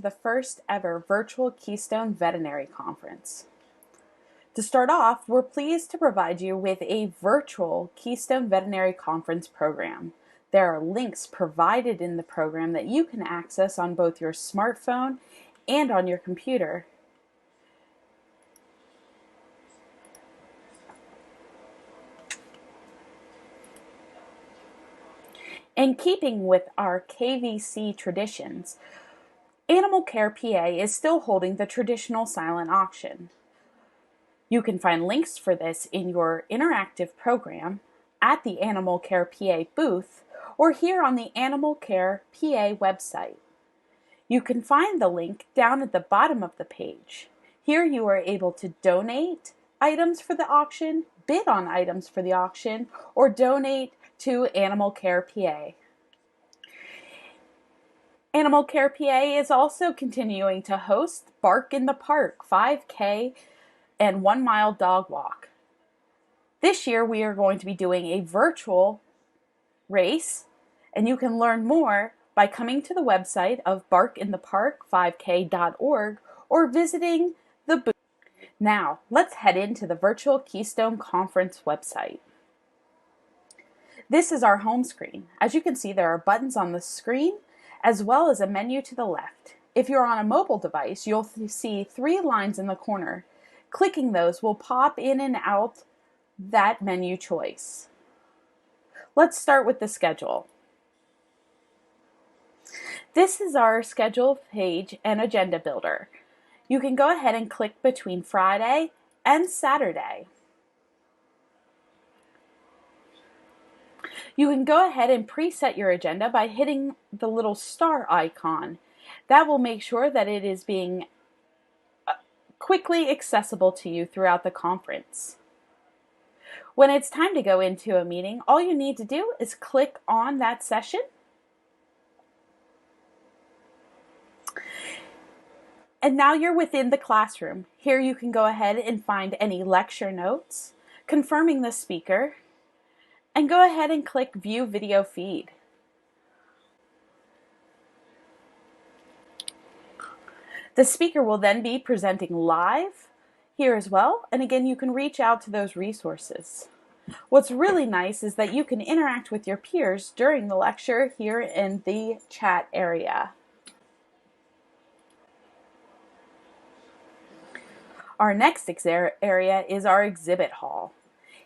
to the first ever virtual Keystone Veterinary Conference. To start off, we're pleased to provide you with a virtual Keystone Veterinary Conference program. There are links provided in the program that you can access on both your smartphone and on your computer. In keeping with our KVC traditions, Animal Care PA is still holding the traditional silent auction. You can find links for this in your interactive program, at the Animal Care PA booth, or here on the Animal Care PA website. You can find the link down at the bottom of the page. Here you are able to donate items for the auction, bid on items for the auction, or donate to Animal Care PA. Animal Care PA is also continuing to host Bark in the Park 5K and 1 mile dog walk. This year we are going to be doing a virtual race, and you can learn more by coming to the website of barkinthepark5k.org or visiting the booth. Now, let's head into the virtual Keystone Conference website. This is our home screen. As you can see, there are buttons on the screen as well as a menu to the left. If you're on a mobile device, you'll see 3 lines in the corner. Clicking those will pop in and out that menu choice. Let's start with the schedule. This is our schedule page and agenda builder. You can go ahead and click between Friday and Saturday. You can go ahead and preset your agenda by hitting the little star icon. That will make sure that it is being quickly accessible to you throughout the conference. When it's time to go into a meeting, all you need to do is click on that session and now you're within the classroom. Here you can go ahead and find any lecture notes, confirming the speaker, and go ahead and click View Video Feed. The speaker will then be presenting live here as well, and again you can reach out to those resources. What's really nice is that you can interact with your peers during the lecture here in the chat area. Our next area is our exhibit hall.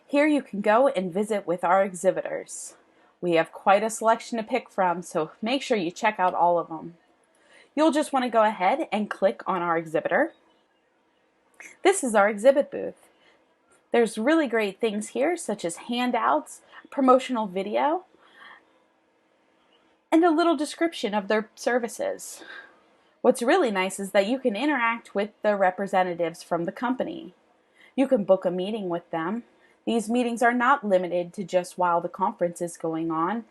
Here you can go and visit with our exhibitors. We have quite a selection to pick from, so make sure you check out all of them. You'll just want to go ahead and click on our exhibitor. This is our exhibit booth. There's really great things here, such as handouts, promotional video, and a little description of their services. What's really nice is that you can interact with the representatives from the company. You can book a meeting with them. These meetings are not limited to just while the conference is going on.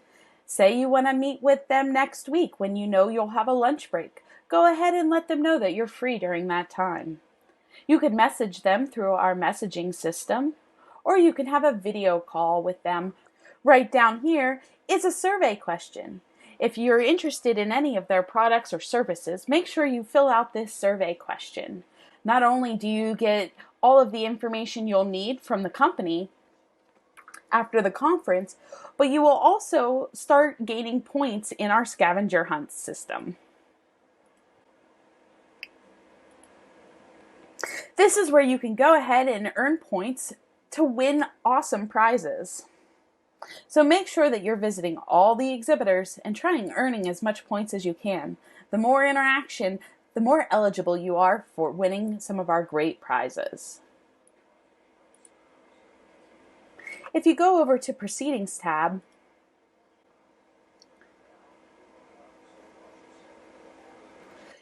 Say you want to meet with them next week when you know you'll have a lunch break. Go ahead and let them know that you're free during that time. You can message them through our messaging system, or you can have a video call with them. Right down here is a survey question. If you're interested in any of their products or services, make sure you fill out this survey question. Not only do you get all of the information you'll need from the company after the conference, but you will also start gaining points in our scavenger hunt system. This is where you can go ahead and earn points to win awesome prizes. So make sure that you're visiting all the exhibitors and trying earning as much points as you can. The more interaction, the more eligible you are for winning some of our great prizes. If you go over to Proceedings tab,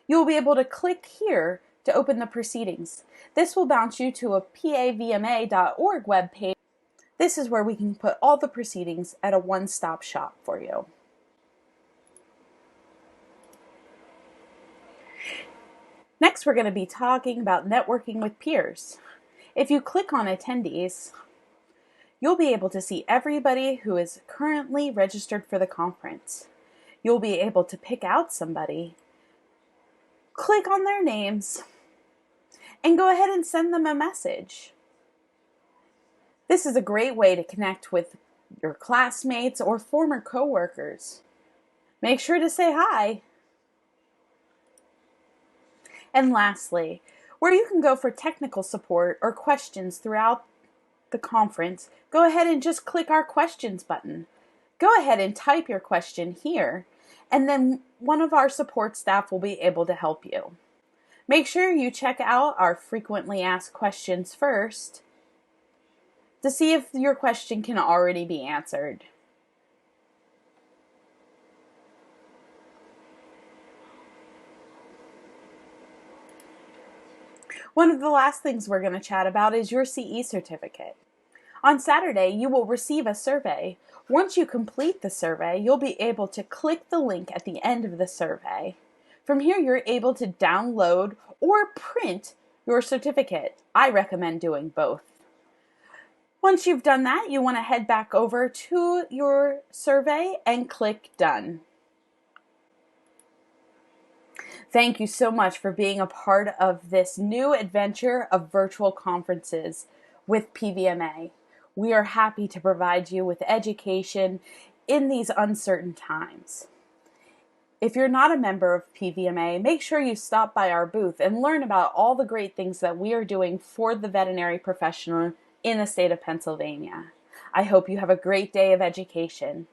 you'll be able to click here to open the proceedings. This will bounce you to a pavma.org webpage. This is where we can put all the proceedings at a one-stop shop for you. Next, we're going to be talking about networking with peers. If you click on attendees, you'll be able to see everybody who is currently registered for the conference. You'll be able to pick out somebody click on their names and go ahead and send them a message. This is a great way to connect with your classmates or former coworkers. Make sure to say hi. And lastly, where you can go for technical support or questions throughout the conference, go ahead and just click our questions button. Go ahead and type your question here, and then one of our support staff will be able to help you. Make sure you check out our frequently asked questions first to see if your question can already be answered. One of the last things we're going to chat about is your CE certificate. On Saturday, you will receive a survey. Once you complete the survey, you'll be able to click the link at the end of the survey. From here, you're able to download or print your certificate. I recommend doing both. Once you've done that, you want to head back over to your survey and click Done. Thank you so much for being a part of this new adventure of virtual conferences with PVMA. We are happy to provide you with education in these uncertain times. If you're not a member of PVMA, make sure you stop by our booth and learn about all the great things that we are doing for the veterinary professional in the state of Pennsylvania. I hope you have a great day of education.